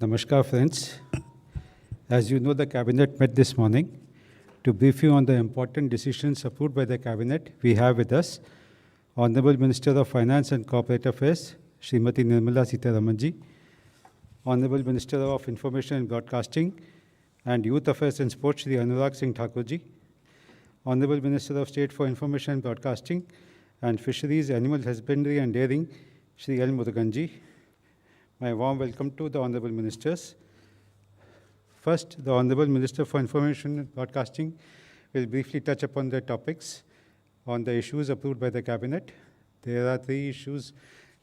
Namaskar, friends. As you know, the Cabinet met this morning. To brief you on the important decisions approved by the Cabinet, we have with us Honorable Minister of Finance and Corporate Affairs, Srimati Nirmala Sitharamanji, Honorable Minister of Information and Broadcasting and Youth Affairs and Sports, Shri Anurag Singh Thakurji, Honorable Minister of State for Information and Broadcasting and Fisheries, Animal Husbandry and Dairying, Shri L. Muruganji. My warm welcome to the Honorable Ministers. First, the Honorable Minister for Information and Broadcasting will briefly touch upon the topics on the issues approved by the Cabinet. There are 3 issues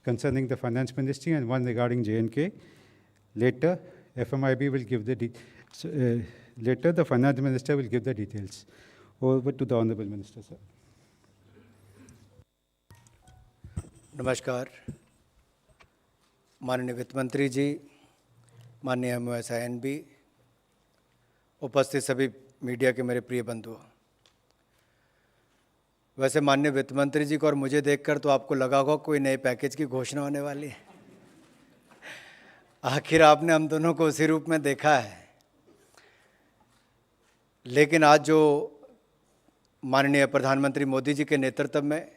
concerning the Finance Ministry and 1 regarding J&K. Later, FMIB will give the later the Finance Minister will give the details. Over to the Honorable Minister, sir. नमस्कार, माननीय वित्त मंत्री जी, माननीय MOSINB, उपस्थित सभी media के मेरे प्रिय बंधुओं। वैसे माननीय वित्त मंत्री जी को और मुझे देखकर तो आपको लगा होगा कोई नए पैकेज की घोषणा होने वाली है। आखिर आपने हम दोनों को उसी रूप में देखा है। लेकिन आज जो माननीय प्रधानमंत्री मोदी जी के नेतृत्व में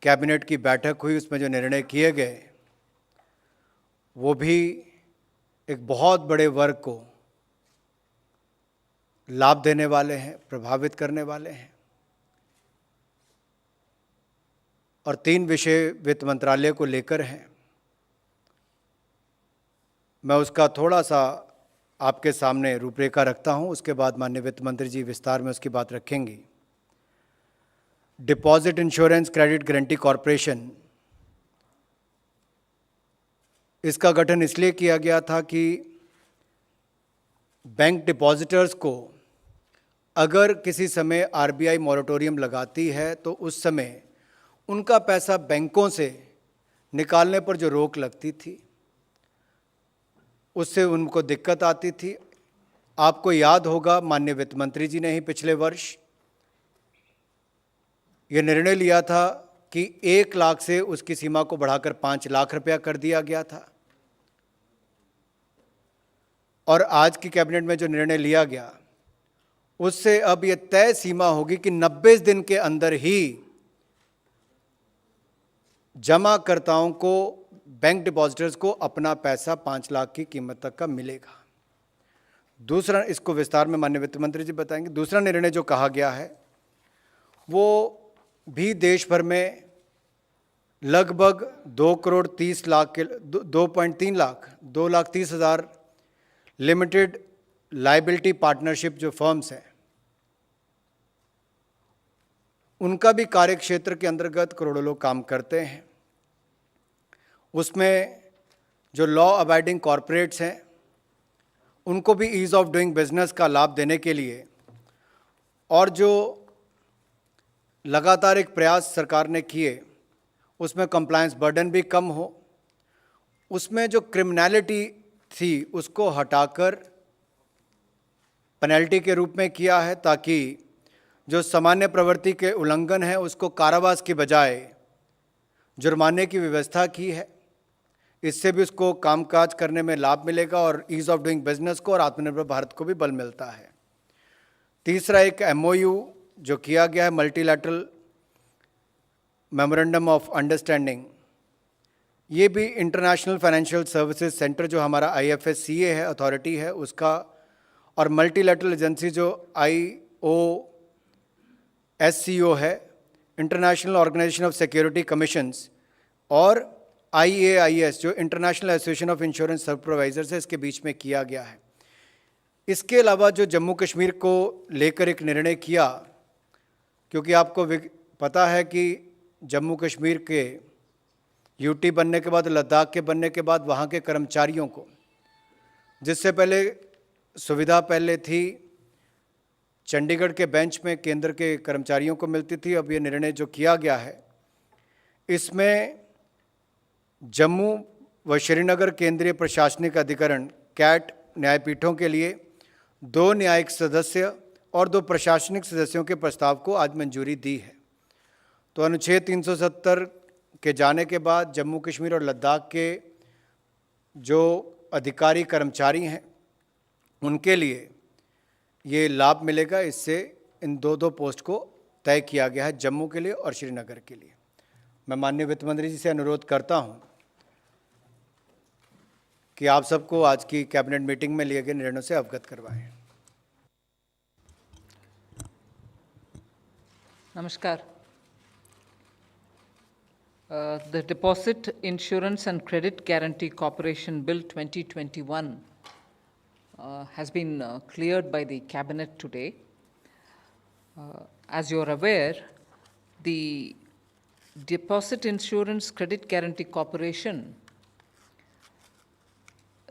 कैबिनेट की बैठक हुई, उसमें जो निर्णय किए गए वो भी एक बहुत बड़े वर्ग को लाभ देने वाले हैं, प्रभावित करने वाले हैं। और 3 विषय वित्त मंत्रालय को लेकर हैं। मैं उसका थोड़ा सा आपके सामने रूपरेखा रखता हूं, उसके बाद माननीय वित्त मंत्री जी विस्तार में उसकी बात रखेंगी। Deposit insurance credit guarantee corporation, इसका गठन इसलिए किया गया था कि बैंक डिपॉजिटर्स को अगर किसी समय RBI मॉरेटोरियम लगाती है तो उस समय उनका पैसा बैंकों से निकालने पर जो रोक लगती थी उससे उनको दिक्कत आती थी। आपको याद होगा माननीय वित्त मंत्री जी ने ही पिछले वर्ष ये निर्णय लिया था कि 1 लाख से उसकी सीमा को बढ़ाकर 5 लाख रुपया कर दिया गया था। और आज की कैबिनेट में जो निर्णय लिया गया उससे अब ये तय सीमा होगी कि 90 दिन के अंदर ही जमाकर्ताओं को, बैंक डिपॉजिटर्स को अपना पैसा 5 लाख की कीमत तक का मिलेगा। दूसरा, इसको विस्तार में माननीय वित्त मंत्री जी बताएंगे। दूसरा निर्णय जो कहा गया है वो भी देश भर में लगभग 2.30 लाख के 2.3 लाख 2,30,000 लिमिटेड लायबिलिटी पार्टनरशिप जो फर्म्स हैं उनका भी कार्य क्षेत्र के अंतर्गत करोड़ों लोग काम करते हैं। उसमें जो लॉ अबाइडिंग कॉरपोरेट्स हैं उनको भी ईज़ ऑफ डूइंग बिजनेस का लाभ देने के लिए और जो लगातार एक प्रयास सरकार ने किए उसमें कंप्लायंस बर्डन भी कम हो, उसमें जो क्रिमिनलिटी थी उसको हटाकर पेनल्टी के रूप में किया है ताकि जो सामान्य प्रवृत्ति के उल्लंघन है उसको कारावास की बजाय जुर्माने की व्यवस्था की है। इससे भी उसको कामकाज करने में लाभ मिलेगा और ईज़ ऑफ डूइंग बिजनेस को और आत्मनिर्भर भारत को भी बल मिलता है। तीसरा, एक MOU जो किया गया है, मल्टीलैटरल मेमोरेंडम ऑफ अंडरस्टैंडिंग, ये भी इंटरनेशनल फाइनेंशियल सर्विसेज सेंटर जो हमारा IFSCA है, अथॉरिटी है उसका, और मल्टीलैटरल एजेंसी जो IOSCO है, international organisation of security commissions, और IAIS जो international association of insurance supervisors है, इसके बीच में किया गया है। इसके अलावा जो जम्मू कश्मीर को लेकर एक निर्णय किया, क्योंकि आपको पता है कि जम्मू कश्मीर के UT बनने के बाद, लद्दाख के बनने के बाद वहाँ के कर्मचारियों को, जिससे पहले सुविधा पहले थी चंडीगढ़ के बेंच में केंद्र के कर्मचारियों को मिलती थी, अब ये निर्णय जो किया गया है इसमें जम्मू व श्रीनगर केंद्रीय प्रशासनिक अधिकरण कैट न्यायपीठों के लिए 2 न्यायिक सदस्य और 2 प्रशासनिक सदस्यों के प्रस्ताव को आज मंजूरी दी है। तो अनुच्छेद 370 के जाने के बाद जम्मू कश्मीर और लद्दाख के जो अधिकारी कर्मचारी हैं उनके लिए ये लाभ मिलेगा। इससे इन दो पोस्ट को तय किया गया है, जम्मू के लिए और श्रीनगर के लिए। मैं माननीय वित्त मंत्री जी से अनुरोध करता हूं कि आप सबको आज की कैबिनेट मीटिंग में लिए गए निर्णयों से अवगत करवाएं। Namaskar. The Deposit Insurance and Credit Guarantee Corporation Bill 2021 has been cleared by the Cabinet today. As you are aware, the Deposit Insurance Credit Guarantee Corporation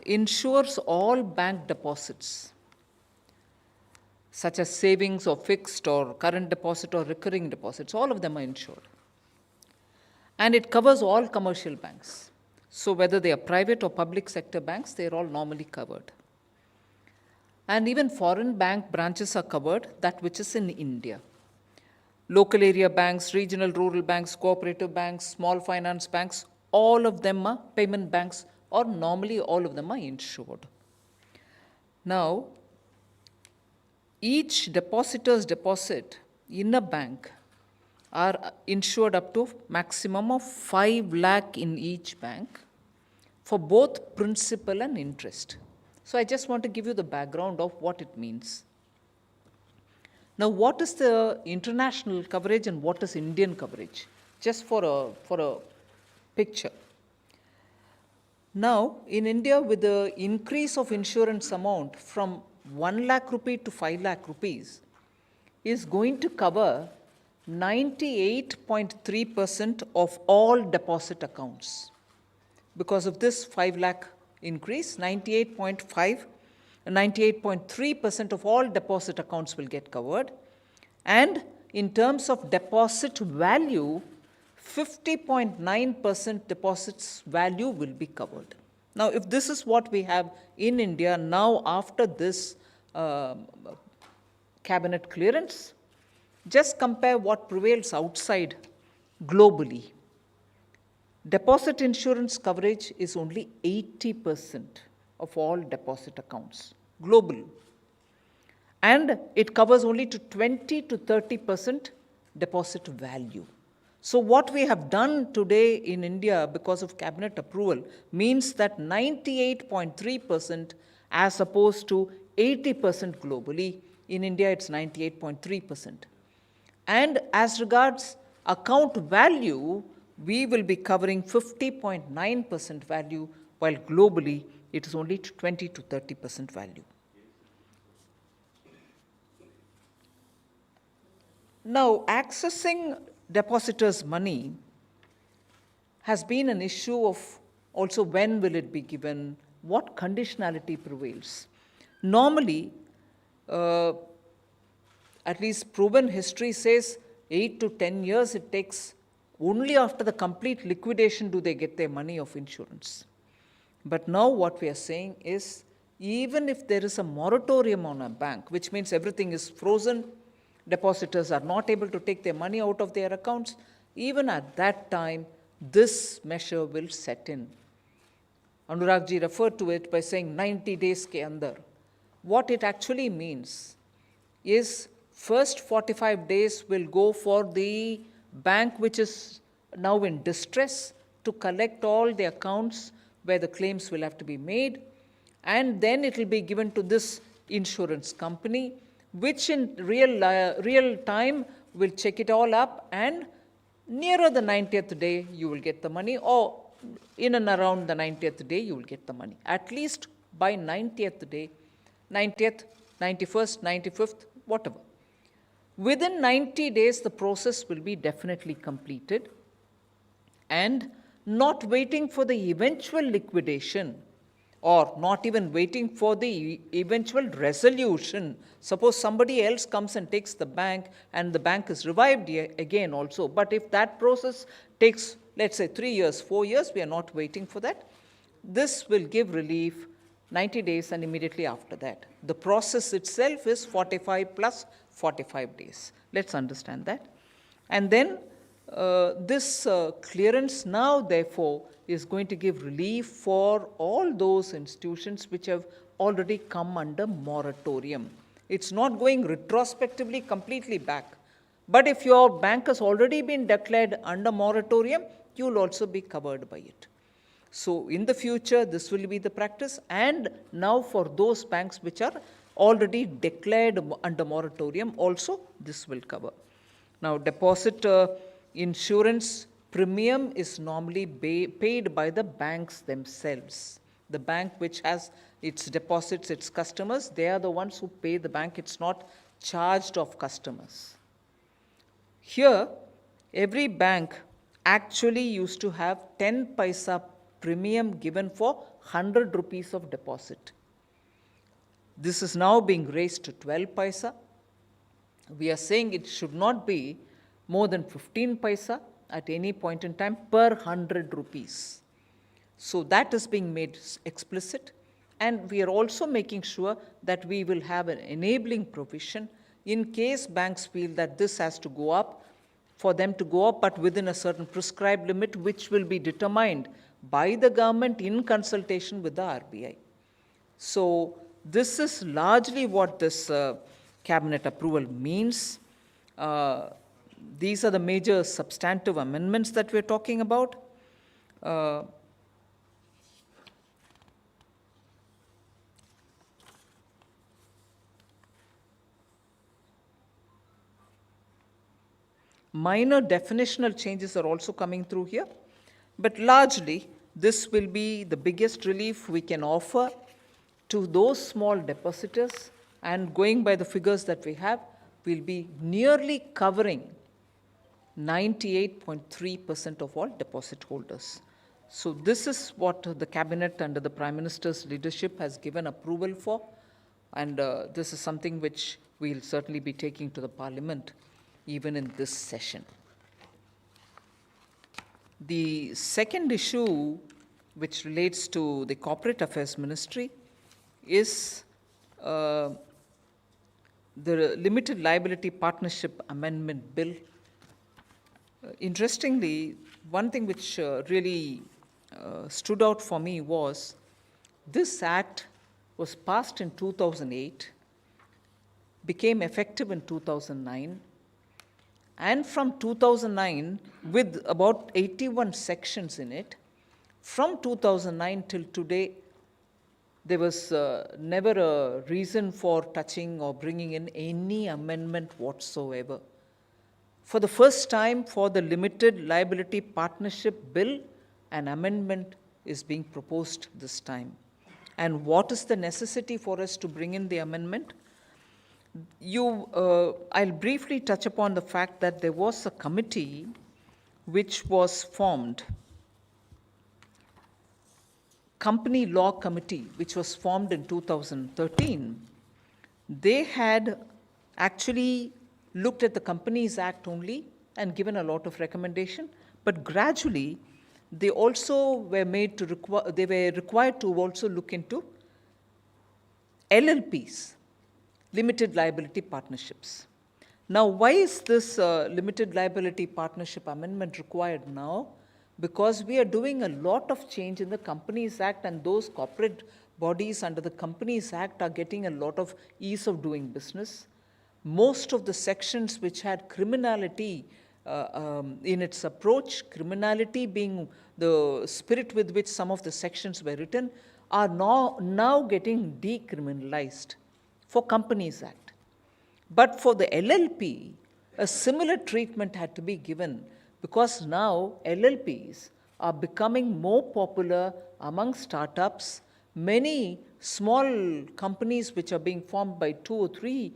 insures all bank deposits, such as savings or fixed or current deposit or recurring deposits. All of them are insured. And it covers all commercial banks. So whether they are private or public sector banks, they are all normally covered. And even foreign bank branches are covered, that which is in India. Local area banks, regional rural banks, cooperative banks, small finance banks, all of them are payment banks, or normally all of them are insured. Now, each depositor's deposit in a bank are insured up to maximum of 5 lakh in each bank for both principal and interest. So I just want to give you the background of what it means. Now, what is the international coverage and what is Indian coverage? Just for a picture. Now, in India, with the increase of insurance amount from 1 lakh rupee to 5 lakh rupees, is going to cover 98.3% of all deposit accounts. Because of this 5 lakh increase, 98.3% of all deposit accounts will get covered. And in terms of deposit value, 50.9% deposits value will be covered. Now, if this is what we have in India now after this cabinet clearance, just compare what prevails outside globally. Deposit insurance coverage is only 80% of all deposit accounts, global. And it covers only to 20 to 30% deposit value. So what we have done today in India because of cabinet approval means that 98.3% as opposed to 80% globally. In India, it's 98.3%. And as regards account value, we will be covering 50.9% value, while globally it is only 20 to 30% value. Now, accessing depositors' money has been an issue of also when will it be given, what conditionality prevails. Normally, at least proven history says 8 to 10 years it takes. Only after the complete liquidation do they get their money of insurance. But now what we are saying is, even if there is a moratorium on a bank, which means everything is frozen, depositors are not able to take their money out of their accounts, even at that time, this measure will set in. Anurag ji referred to it by saying 90 days ke andar. What it actually means is first 45 days will go for the bank which is now in distress to collect all the accounts where the claims will have to be made, and then it will be given to this insurance company, which in real time will check it all up, and nearer the 90th day you will get the money, or in and around the 90th day you will get the money. At least by 90th day, 90th, 91st, 95th, whatever. Within 90 days, the process will be definitely completed, and not waiting for the eventual liquidation or not even waiting for the eventual resolution. Suppose somebody else comes and takes the bank and the bank is revived again also. But if that process takes, let's say, 3 years, 4 years, we are not waiting for that. This will give relief 90 days and immediately after that. The process itself is 45 plus 45 days. Let's understand that. And then This clearance now, therefore, is going to give relief for all those institutions which have already come under moratorium. It's not going retrospectively completely back. But if your bank has already been declared under moratorium, you'll also be covered by it. So in the future, this will be the practice. And now for those banks which are already declared under moratorium, also this will cover. Now, deposit insurance premium is normally paid by the banks themselves. The bank which has its deposits, its customers, they are the ones who pay the bank. It's not charged of customers. Here, every bank actually used to have 10 paisa premium given for 100 rupees of deposit. This is now being raised to 12 paisa. We are saying it should not be more than 15 paisa at any point in time per 100 rupees. So that is being made explicit. And we are also making sure that we will have an enabling provision in case banks feel that this has to go up, for them to go up, but within a certain prescribed limit, which will be determined by the government in consultation with the RBI. So this is largely what this cabinet approval means. These are the major substantive amendments that we're talking about. Minor definitional changes are also coming through here, but largely this will be the biggest relief we can offer to those small depositors, and going by the figures that we have, will be nearly covering 98.3% of all deposit holders. So this is what the cabinet under the Prime Minister's leadership has given approval for, and this is something which we'll certainly be taking to the Parliament even in this session. The second issue, which relates to the Corporate Affairs Ministry, is the Limited Liability Partnership Amendment Bill. Interestingly, one thing which really stood out for me was this act was passed in 2008, became effective in 2009, and from 2009, with about 81 sections in it, from 2009 till today, there was never a reason for touching or bringing in any amendment whatsoever. For the first time, for the Limited Liability Partnership Bill, an amendment is being proposed this time. And what is the necessity for us to bring in the amendment? I'll briefly touch upon the fact that there was a committee which was formed, Company Law Committee, which was formed in 2013. They had actually looked at the Companies Act only and given a lot of recommendation, but gradually they also were made to they were required to also look into LLPs, limited liability partnerships. Now, why is this limited liability partnership amendment required now? Because we are doing a lot of change in the Companies Act, and those corporate bodies under the Companies Act are getting a lot of ease of doing business. Most of the sections which had criminality in its approach, criminality being the spirit with which some of the sections were written, are now getting decriminalized for Companies Act. But for the LLP, a similar treatment had to be given, because now LLPs are becoming more popular among startups. Many small companies which are being formed by 2 or 3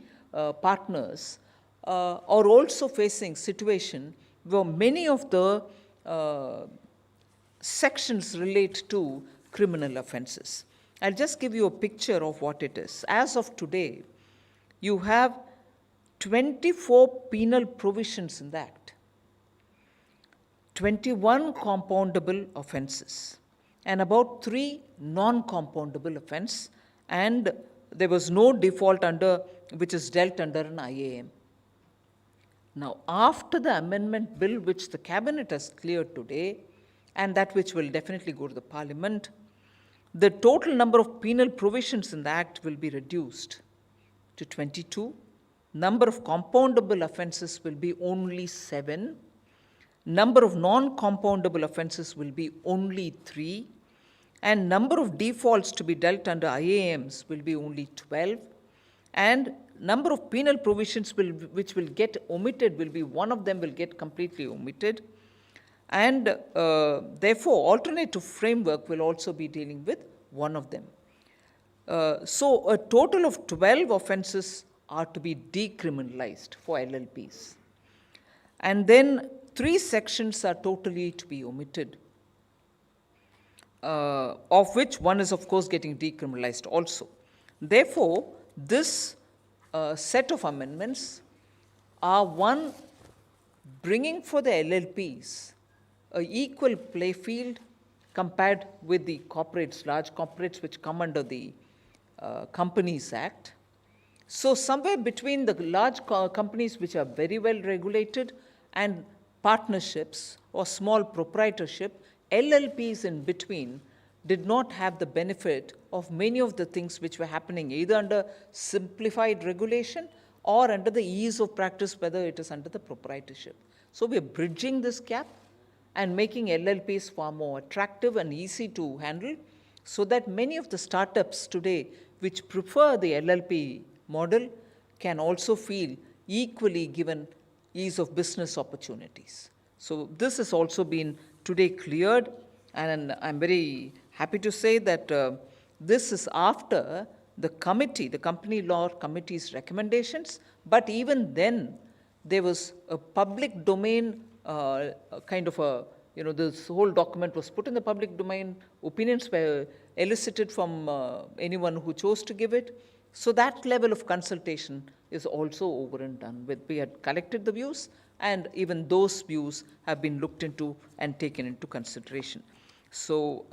partners are also facing situation where many of the sections relate to criminal offenses. I'll just give you a picture of what it is. As of today, you have 24 penal provisions in the Act, 21 compoundable offenses, and about 3 non-compoundable offense, and there was no default under which is dealt under an IAM. Now, after the amendment bill which the cabinet has cleared today, and that which will definitely go to the parliament, the total number of penal provisions in the act will be reduced to 22. Number of compoundable offences will be only 7. Number of non-compoundable offences will be only 3. And number of defaults to be dealt under IAMs will be only 12. And number of penal provisions which will get omitted will be, one of them will get completely omitted. And therefore, alternative framework will also be dealing with one of them. So a total of 12 offences are to be decriminalized for LLPs. And then 3 sections are totally to be omitted, of which one is, of course, getting decriminalized also. Therefore, this set of amendments are, one, bringing for the LLPs an equal play field compared with the corporates, large corporates which come under the Companies Act. So somewhere between the large companies which are very well regulated and partnerships or small proprietorship, LLPs in between did not have the benefit of many of the things which were happening either under simplified regulation or under the ease of practice, whether it is under the proprietorship. So we are bridging this gap and making LLPs far more attractive and easy to handle, so that many of the startups today which prefer the LLP model can also feel equally given ease of business opportunities. So this has also been today cleared, and I'm very happy to say that this is after the committee, the Company Law Committee's recommendations, but even then there was a public domain kind of a, this whole document was put in the public domain, opinions were elicited from anyone who chose to give it. So that level of consultation is also over and done with. We had collected the views, and even those views have been looked into and taken into consideration. So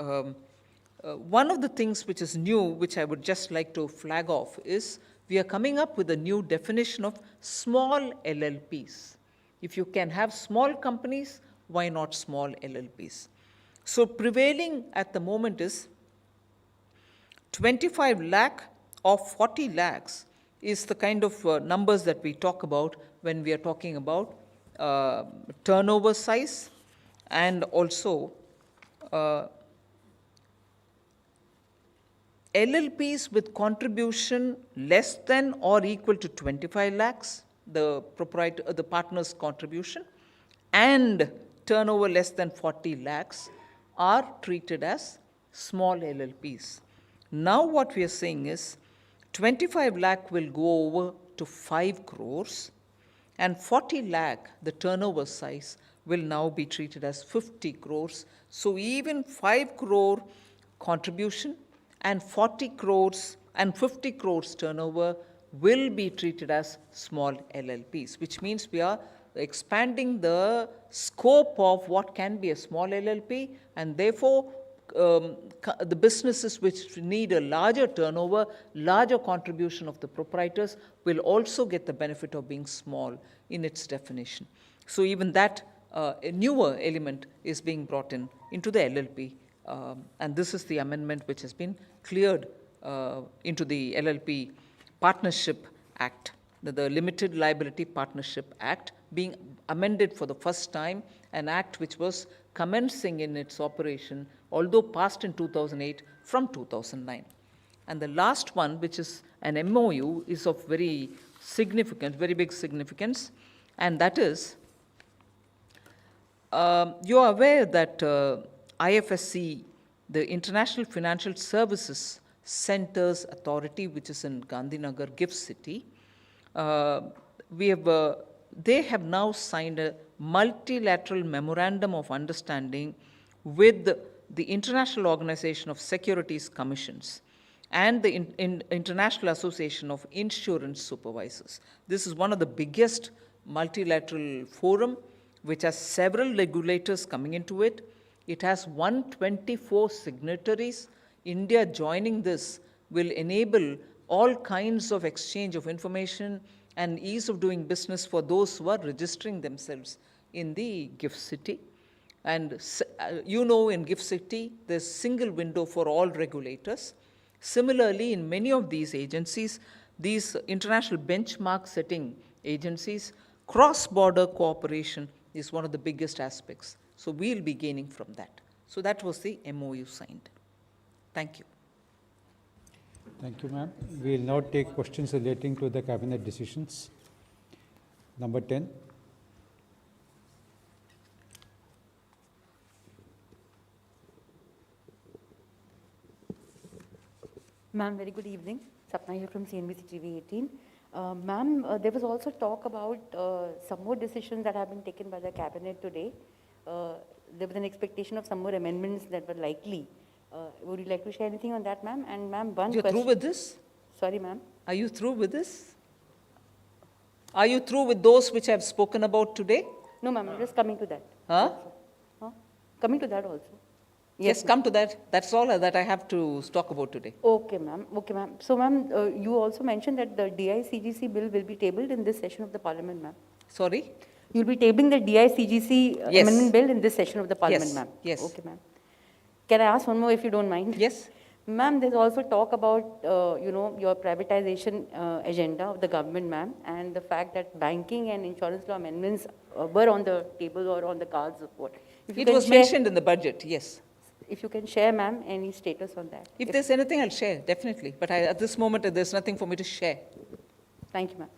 one of the things which is new, which I would just like to flag off, is we are coming up with a new definition of small LLPs. If you can have small companies, why not small LLPs? So prevailing at the moment is 25 lakh or 40 lakhs is the kind of numbers that we talk about when we are talking about turnover size, and also LLPs with contribution less than or equal to 25 lakhs, the partner's contribution, and turnover less than 40 lakhs are treated as small LLPs. Now what we are saying is 25 lakh will go over to 5 crores, and 40 lakh, the turnover size, will now be treated as 50 crores. So even 5 crore contribution and 40 crores and 50 crores turnover will be treated as small LLPs, which means we are expanding the scope of what can be a small LLP, and therefore the businesses which need a larger turnover, larger contribution of the proprietors will also get the benefit of being small in its definition. So even that a newer element is being brought into the LLP, and this is the amendment which has been cleared into the LLP Partnership Act, the Limited Liability Partnership Act, being amended for the first time, an act which was commencing in its operation, although passed in 2008, from 2009. And the last one, which is an MOU, is of very significant, very big significance, and that is, you are aware that IFSC, the International Financial Services Centers Authority, which is in Gandhinagar, GIFT City, they have now signed a multilateral memorandum of understanding with the International Organization of Securities Commissions and the International Association of Insurance Supervisors. This is one of the biggest multilateral forum which has several regulators coming into it. It has 124 signatories. India joining this will enable all kinds of exchange of information and ease of doing business for those who are registering themselves in the GIFT City. And you know, in GIFT City, there's single window for all regulators. Similarly, in many of these agencies, these international benchmark setting agencies, cross-border cooperation is one of the biggest aspects. So we'll be gaining from that. So that was the MOU signed. Thank you. Thank you, ma'am. We will now take questions relating to the cabinet decisions. Number 10. Ma'am, very good evening. Sapna here from CNBC TV 18. Ma'am, there was also talk about some more decisions that have been taken by the cabinet today. There was an expectation of some more amendments that were likely. Would you like to share anything on that, ma'am? And ma'am, one You're question. through with this? Sorry, ma'am. Are you through with this? Are you through with those which I've spoken about today? No, ma'am, I'm just coming to that. Huh? Huh? Coming to that also. Yes, come to that. That's all that I have to talk about today. Okay, ma'am. Okay, ma'am. So, ma'am, you also mentioned that the DI-CGC bill will be tabled in this session of the Parliament, ma'am. Sorry? You'll be tabling the DI-CGC Yes. amendment bill in this session of the Parliament, Yes, ma'am. yes. Okay, ma'am. Can I ask one more if you don't mind? Yes? Ma'am, there's also talk about, your privatization agenda of the government, ma'am, and the fact that banking and insurance law amendments were on the table or on the cards of what? If you It can was share- mentioned in the budget, yes. If you can share, ma'am, any status on that? If there's anything, I'll share, definitely. But at this moment, there's nothing for me to share. Thank you, ma'am.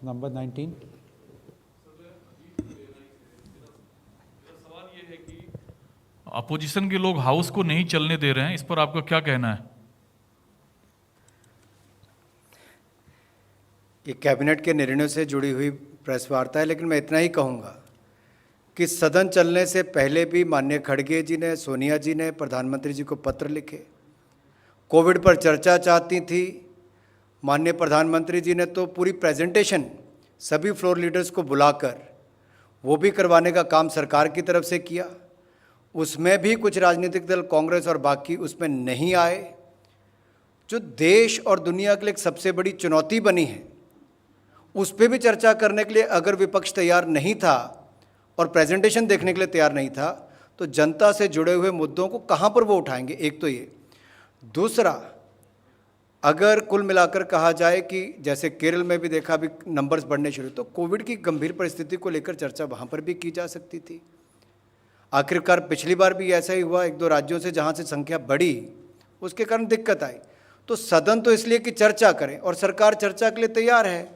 Number 19. Opposition के लोग house को नहीं चलने दे रहे हैं, इस पर आपका क्या कहना है? ये कैबिनेट के निर्णयों से जुड़ी हुई प्रेस वार्ता है, लेकिन मैं इतना ही कहूँगा कि सदन चलने से पहले भी माननीय खड़गे जी ने, सोनिया जी ने प्रधानमंत्री जी को पत्र लिखे, कोविड पर चर्चा चाहती थी। माननीय प्रधानमंत्री जी ने तो पूरी प्रेजेंटेशन सभी फ्लोर लीडर्स को बुलाकर वो भी करवाने का काम सरकार की तरफ से किया। उसमें भी कुछ राजनीतिक दल, कांग्रेस और बाकी उसमें नहीं आए। जो देश और दुनिया के लिए एक सबसे बड़ी चुनौती बनी है, उस पर भी चर्चा करने के लिए अगर विपक्ष तैयार नहीं था और प्रेजेंटेशन देखने के लिए तैयार नहीं था, तो जनता से जुड़े हुए मुद्दों को कहाँ पर वो उठाएंगे? एक तो ये। दूसरा, अगर कुल मिलाकर कहा जाए कि जैसे केरल में भी देखा अभी नंबर्स बढ़ने शुरू, तो कोविड की गंभीर परिस्थिति को लेकर चर्चा वहाँ पर भी की जा सकती थी। आखिरकार पिछली बार भी ऐसा ही हुआ, एक दो राज्यों से जहाँ से संख्या बढ़ी उसके कारण दिक्कत आई। तो सदन तो इसलिए कि चर्चा करें और सरकार चर्चा के लिए तैयार है।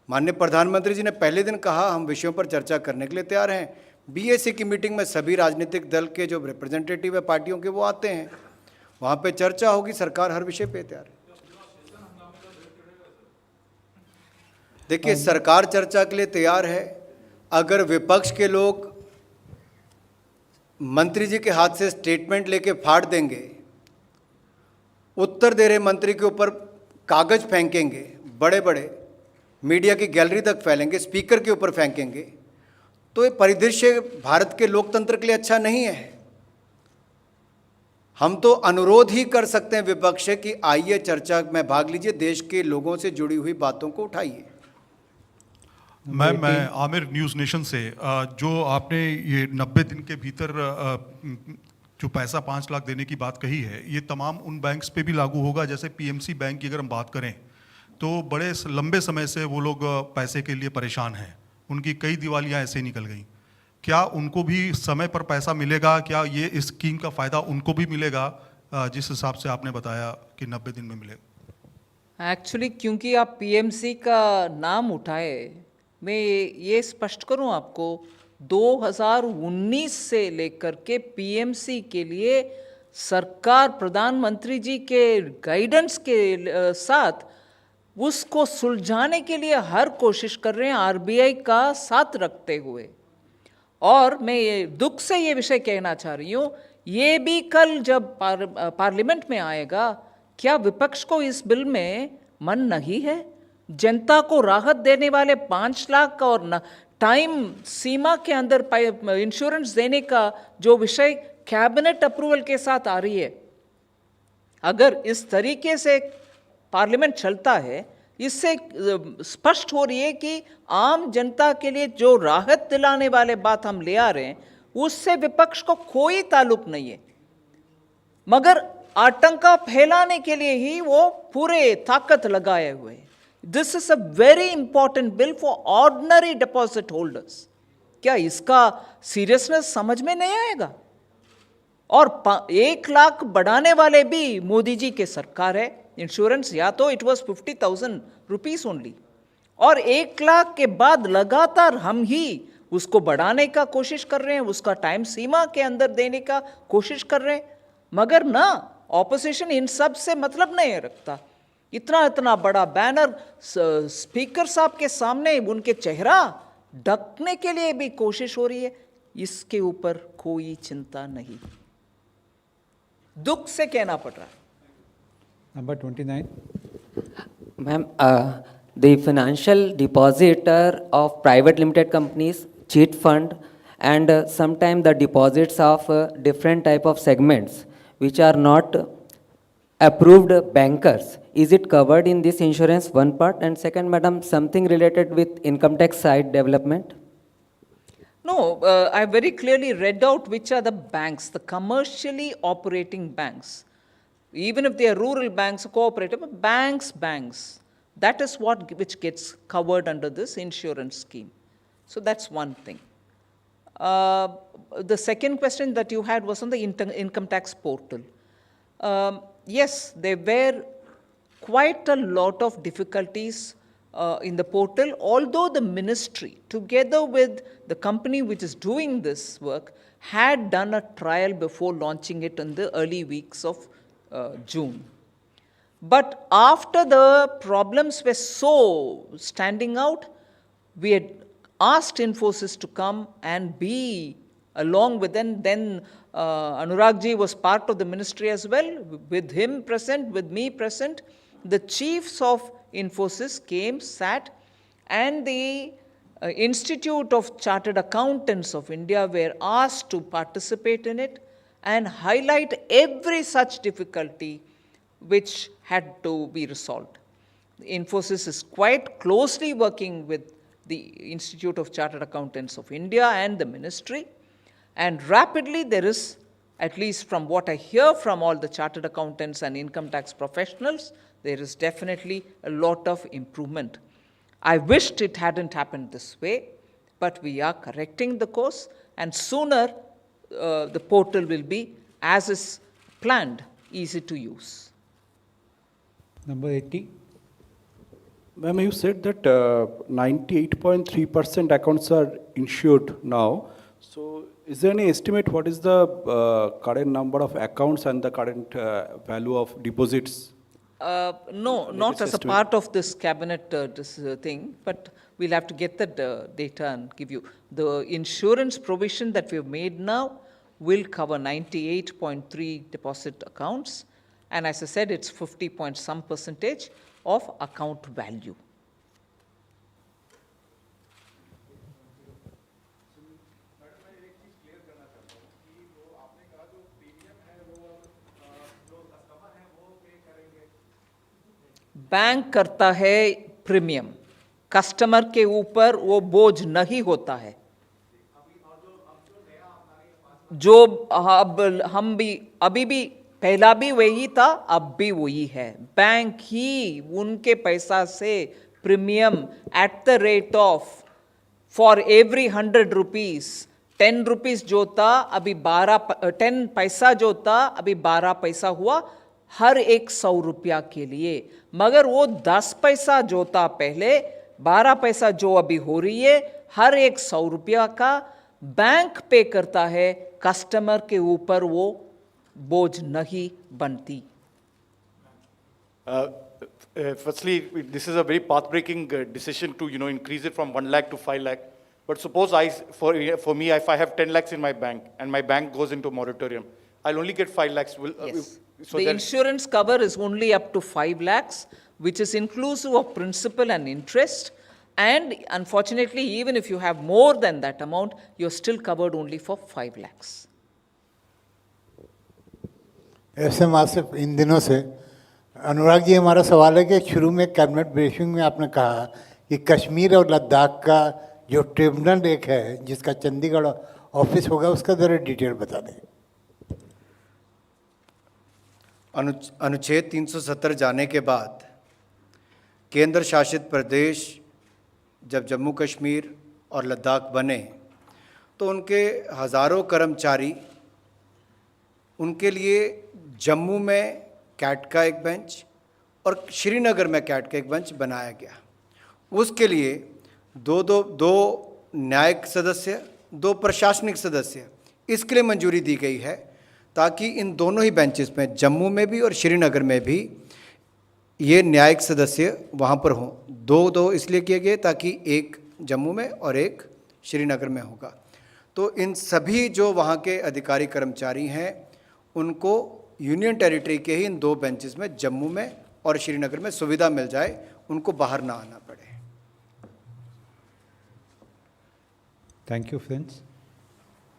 माननीय प्रधानमंत्री जी ने पहले दिन कहा हम विषयों पर चर्चा करने के लिए तैयार हैं। बीएसी की मीटिंग में सभी राजनीतिक दल के जो रिप्रेजेंटेटिव है पार्टियों के वो आते हैं, वहाँ पे चर्चा होगी, सरकार हर विषय पे तैयार है। देखिए, सरकार चर्चा के लिए तैयार है। अगर विपक्ष के लोग मंत्री जी के हाथ से स्टेटमेंट लेके फाड़ देंगे, उत्तर दे रहे मंत्री के ऊपर कागज फेंकेंगे, बड़े बड़े मीडिया की गैलरी तक फैलेंगे, स्पीकर के ऊपर फेंकेंगे, तो ये परिदृश्य भारत के लोकतंत्र के लिए अच्छा नहीं है। हम तो अनुरोध ही कर सकते हैं विपक्ष से कि आइए चर्चा में भाग लीजिए, देश के लोगों से जुड़ी हुई बातों को उठाइए। मैं आमिर न्यूज़ नेशन से, जो आपने ये 90 दिन के भीतर जो पैसा 5 लाख देने की बात कही है, ये तमाम उन बैंक्स पे भी लागू होगा? जैसे पीएमसी बैंक की अगर हम बात करें तो बड़े लंबे समय से वो लोग पैसे के लिए परेशान हैं, उनकी कई दिवालियां ऐसे निकल गई। क्या उनको भी समय पर पैसा मिलेगा? क्या ये इस स्कीम का फ़ायदा उनको भी मिलेगा जिस हिसाब से आपने बताया कि 90 दिन में मिलेगा? एक्चुअली क्योंकि आप पीएमसी का नाम उठाए, मैं ये स्पष्ट करूं आपको, 2019 से लेकर के पीएमसी के लिए सरकार प्रधानमंत्री जी के गाइडेंस के साथ उसको सुलझाने के लिए हर कोशिश कर रहे हैं, आरबीआई का साथ रखते हुए। और मैं ये दुख से ये विषय कहना चाह रही हूँ, ये भी कल जब पार्लियामेंट में आएगा, क्या विपक्ष को इस बिल में मन नहीं है? जनता को राहत देने वाले 5 लाख और टाइम सीमा के अंदर इंश्योरेंस देने का जो विषय कैबिनेट अप्रूवल के साथ आ रही है, अगर इस तरीके से पार्लियामेंट चलता है, इससे स्पष्ट हो रही है कि आम जनता के लिए जो राहत दिलाने वाले बात हम ले आ रहे हैं उससे विपक्ष को कोई ताल्लुक नहीं है, मगर आतंका फैलाने के लिए ही वो पूरे ताकत लगाए हुए हैं। This is a very important bill for ordinary deposit holders. क्या इसका सीरियसनेस समझ में नहीं आएगा? और 1 लाख बढ़ाने वाले भी मोदी जी के सरकार है। इंश्योरेंस या तो इट वॉज 50,000 रुपीज ओनली, और 1 लाख के बाद लगातार हम ही उसको बढ़ाने का कोशिश कर रहे हैं, उसका टाइम सीमा के अंदर देने का कोशिश कर रहे हैं, मगर ना ऑपोजिशन इन सब से मतलब नहीं रखता। इतना इतना बड़ा बैनर स्पीकर साहब के सामने उनके चेहरा ढकने के लिए भी कोशिश हो रही है, इसके ऊपर कोई चिंता नहीं। दुख से कहना पड़ रहा है। Number 29. Ma'am, the financial depositor of private limited companies, cheat fund, and sometimes the deposits of different type of segments which are not approved bankers. Is it covered in this insurance? One part. And second, madam, something related with income tax side development? No, I very clearly read out which are the banks, the commercially operating banks. Even if they are rural banks, cooperative, but banks. That is which gets covered under this insurance scheme. So that's one thing. The second question that you had was on the income tax portal. Yes, there were quite a lot of difficulties in the portal, although the ministry, together with the company which is doing this work, had done a trial before launching it in the early weeks of June. But after the problems were so standing out, we had asked Infosys to come and be along with them. Then Anurag ji was part of the ministry as well, with him present, with me present. The chiefs of Infosys came, sat, and the Institute of Chartered Accountants of India were asked to participate in it and highlight every such difficulty which had to be resolved. Infosys is quite closely working with the Institute of Chartered Accountants of India and the ministry, and rapidly there is, at least from what I hear from all the chartered accountants and income tax professionals, there is definitely a lot of improvement. I wished it hadn't happened this way, but we are correcting the course, and sooner the portal will be, as is planned, easy to use. Number 80. Ma'am, you said that 98.3% accounts are insured now. So is there any estimate what is the current number of accounts and the current value of deposits? No, not as a part of this cabinet thing, but we'll have to get that data and give you. The insurance provision that we've made now will cover 98.3 deposit accounts, and as I said, it's 50 point some percentage of account value. Bank करता है premium, customer के ऊपर वो बोझ नहीं होता है। जो अब हम भी अभी भी पहला भी वही था, अब भी वही है। बैंक ही उनके पैसा से premium at the rate of for every 100 rupees 10 rupees जो था अभी 10 पैसा जो था अभी 12 पैसा हुआ हर एक 100 रुपया के लिए, मगर वो 10 पैसा जो था पहले 12 पैसा जो अभी हो रही है, हर एक 100 रुपया का बैंक पे करता है, कस्टमर के ऊपर वो बोझ नहीं बनती। Firstly, this is a very path-breaking decision to increase it from 1 lakh to 5 lakh. But suppose for me, if I have 10 lakhs in my bank and my bank goes into moratorium, I'll only get 5 lakhs. Yes. So the then- insurance cover is only up to 5 lakhs, which is inclusive of principal and interest. And unfortunately, even if you have more than that amount, you're still covered only for 5 lakhs. ऐसे मासिक इन दिनों से अनुराग जी, हमारा सवाल है कि शुरू में कैबिनेट ब्रीफिंग में आपने कहा कि कश्मीर और लद्दाख का जो ट्रिब्यूनल एक है जिसका चंडीगढ़ ऑफिस होगा, उसका ज़रा डिटेल बता दें। अनुच्छेद 370 जाने के बाद केंद्र शासित प्रदेश जब जम्मू कश्मीर और लद्दाख बने तो उनके हज़ारों कर्मचारी, उनके लिए जम्मू में कैट का एक बेंच और श्रीनगर में कैट का एक बेंच बनाया गया। उसके लिए दो न्यायिक सदस्य, 2 प्रशासनिक सदस्य, इसके लिए मंजूरी दी गई है ताकि इन दोनों ही बेंचेस में, जम्मू में भी और श्रीनगर में भी, ये न्यायिक सदस्य वहाँ पर हों। 2 इसलिए किए गए ताकि एक जम्मू में और एक श्रीनगर में होगा। तो इन सभी जो वहाँ के अधिकारी कर्मचारी हैं उनको यूनियन टेरिटरी के ही इन 2 बेंचेस में, जम्मू में और श्रीनगर में, सुविधा मिल जाए, उनको बाहर ना आना पड़े। Thank you, friends.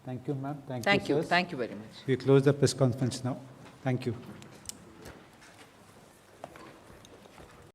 Thank you, ma'am. Thank you. sirs. Thank you very much. We close the press conference now. Thank you.